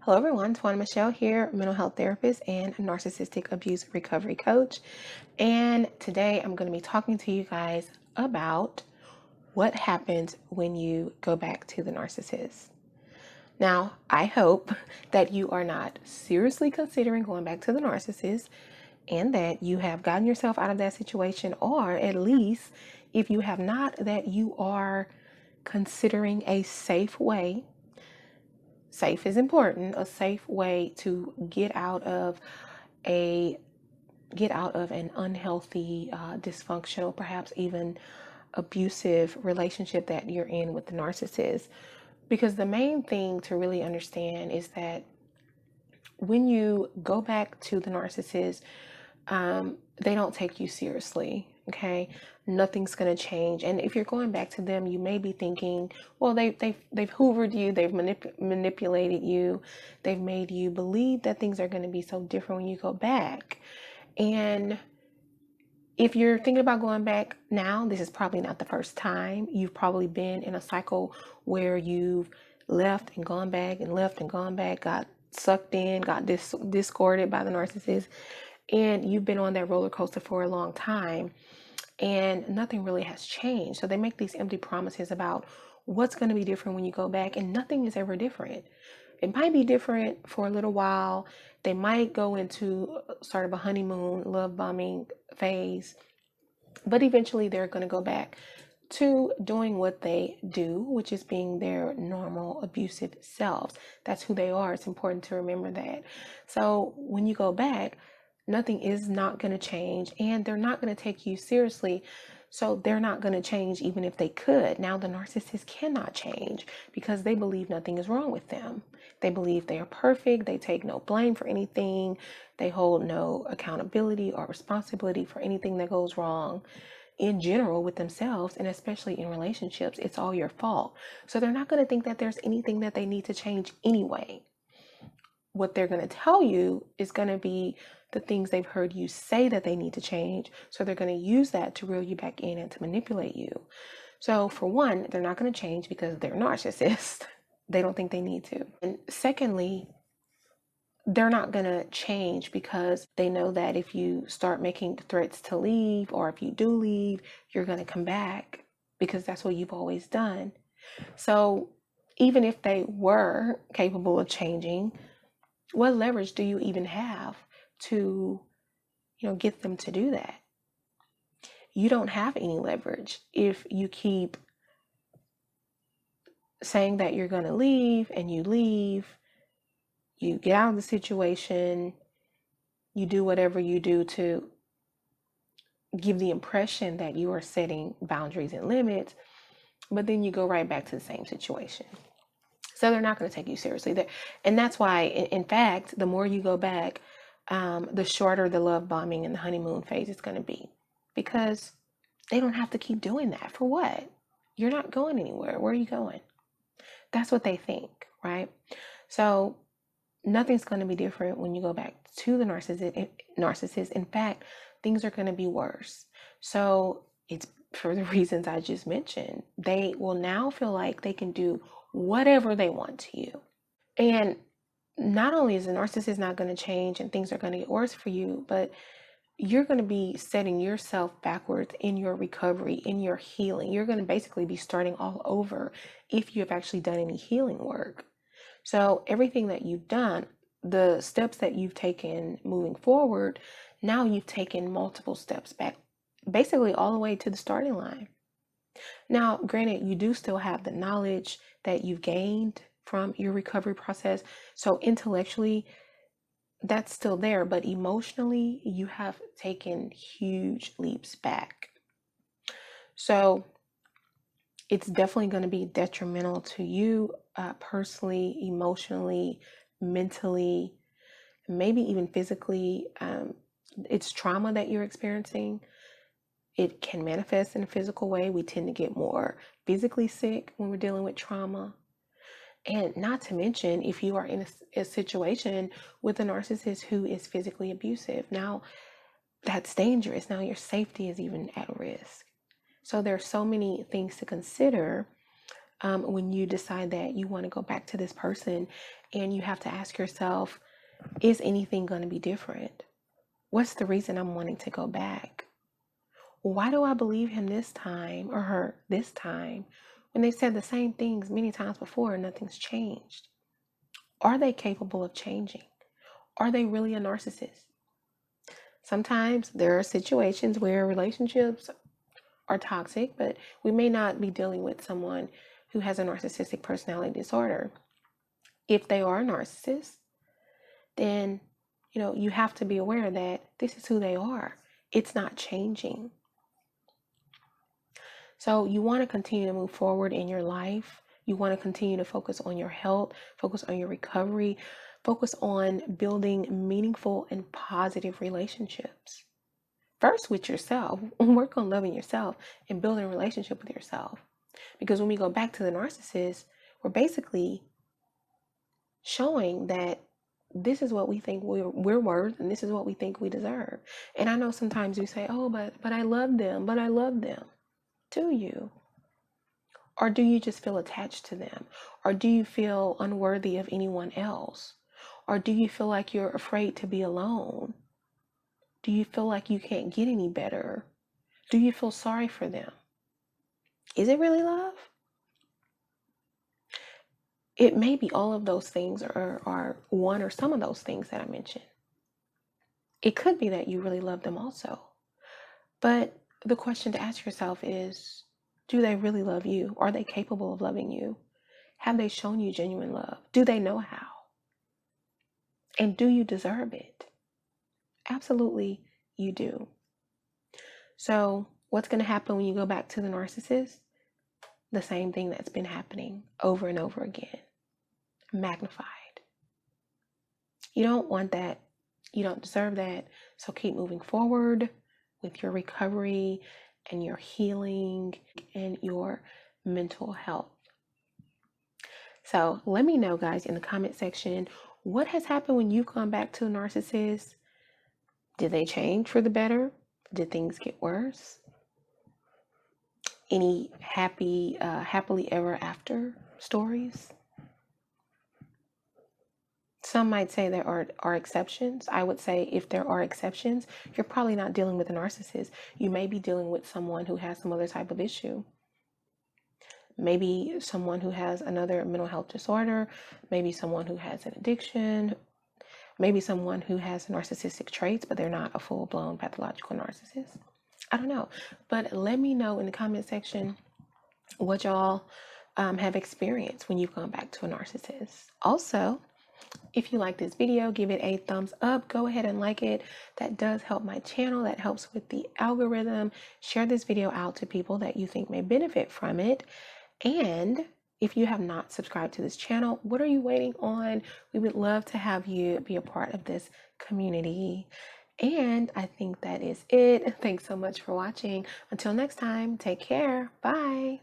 Hello everyone, Twana Michelle here, mental health therapist and narcissistic abuse recovery coach. And today I'm going to be talking to you guys about what happens when you go back to the narcissist. Now, I hope that you are not seriously considering going back to the narcissist and that you have gotten yourself out of that situation, or at least if you have not, that you are considering a safe way. Safe is important, a safe way to get out of an unhealthy, dysfunctional, perhaps even abusive relationship that you're in with the narcissist. Because the main thing to really understand is that when you go back to the narcissist, they don't take you seriously. Okay, nothing's going to change. And if you're going back to them, you may be thinking, well, they've hoovered you, they've manipulated you, they've made you believe that things are going to be so different when you go back. And if you're thinking about going back now, this is probably not the first time. You've probably been in a cycle where you've left and gone back and left and gone back, got sucked in, got discorded by the narcissist, and you've been on that roller coaster for a long time and nothing really has changed. So they make these empty promises about what's going to be different when you go back, and nothing is ever different. It might be different for a little while. They might go into sort of a honeymoon love bombing phase, but eventually they're going to go back to doing what they do, which is being their normal abusive selves. That's who they are. It's important to remember that. So when you go back, nothing is not going to change, and they're not going to take you seriously. So they're not going to change even if they could. Now the narcissist cannot change because they believe nothing is wrong with them. They believe they are perfect. They take no blame for anything. They hold no accountability or responsibility for anything that goes wrong in general with themselves, and especially in relationships. It's all your fault. So they're not going to think that there's anything that they need to change anyway. What they're going to tell you is going to be the things they've heard you say that they need to change. So they're going to use that to reel you back in and to manipulate you. So for one, they're not going to change because they're narcissists. They don't think they need to. And secondly, they're not going to change because they know that if you start making threats to leave, or if you do leave, you're going to come back because that's what you've always done. So even if they were capable of changing, what leverage do you even have to, get them to do that? You don't have any leverage if you keep saying that you're going to leave and you leave, you get out of the situation, you do whatever you do to give the impression that you are setting boundaries and limits, but then you go right back to the same situation. So they're not going to take you seriously. And that's why, in fact, the more you go back, the shorter the love bombing and the honeymoon phase is going to be, because they don't have to keep doing that. For what? You're not going anywhere. Where are you going? That's what they think, right? So nothing's going to be different when you go back to the narcissist. In fact, things are going to be worse. So it's for the reasons I just mentioned. They will now feel like they can do whatever they want to you. And not only is the narcissist not going to change and things are going to get worse for you, but you're going to be setting yourself backwards in your recovery, in your healing. You're going to basically be starting all over if you have actually done any healing work. So everything that you've done, the steps that you've taken moving forward, now you've taken multiple steps back, basically all the way to the starting line. Now, granted, you do still have the knowledge that you've gained from your recovery process. So intellectually, that's still there, but emotionally, you have taken huge leaps back. So it's definitely going to be detrimental to you personally, emotionally, mentally, maybe even physically. It's trauma that you're experiencing. It can manifest in a physical way. We tend to get more physically sick when we're dealing with trauma. And not to mention, if you are in a situation with a narcissist who is physically abusive, now that's dangerous. Now your safety is even at risk. So there are so many things to consider when you decide that you want to go back to this person. And you have to ask yourself, is anything going to be different? What's the reason I'm wanting to go back? Why do I believe him this time or her this time when they've said the same things many times before and nothing's changed? Are they capable of changing? Are they really a narcissist? Sometimes there are situations where relationships are toxic, but we may not be dealing with someone who has a narcissistic personality disorder. If they are a narcissist, then you have to be aware that this is who they are. It's not changing. So you want to continue to move forward in your life. You want to continue to focus on your health, focus on your recovery, focus on building meaningful and positive relationships. First with yourself, work on loving yourself and building a relationship with yourself. Because when we go back to the narcissist, we're basically showing that this is what we think we're worth, and this is what we think we deserve. And I know sometimes you say, oh, but I love them, but I love them. Do you? Or do you just feel attached to them? Or do you feel unworthy of anyone else? Or do you feel like you're afraid to be alone? Do you feel like you can't get any better? Do you feel sorry for them? Is it really love? It may be all of those things or one or some of those things that I mentioned. It could be that you really love them also. But the question to ask yourself is, do they really love you? Are they capable of loving you? Have they shown you genuine love? Do they know how? And do you deserve it? Absolutely, you do. So what's going to happen when you go back to the narcissist? The same thing that's been happening over and over again, magnified. You don't want that. You don't deserve that. So keep moving forward with your recovery and your healing and your mental health. So let me know, guys, in the comment section, what has happened when you've gone back to a narcissist? Did they change for the better? Did things get worse? Any happily ever after stories? Some might say there are exceptions. I would say if there are exceptions, you're probably not dealing with a narcissist. You may be dealing with someone who has some other type of issue. Maybe someone who has another mental health disorder, maybe someone who has an addiction, maybe someone who has narcissistic traits, but they're not a full-blown pathological narcissist. I don't know, but let me know in the comment section what y'all have experienced when you've gone back to a narcissist. Also, if you like this video, give it a thumbs up. Go ahead and like it. That does help my channel. That helps with the algorithm. Share this video out to people that you think may benefit from it. And if you have not subscribed to this channel, what are you waiting on? We would love to have you be a part of this community. And I think that is it. Thanks so much for watching. Until next time, take care. Bye.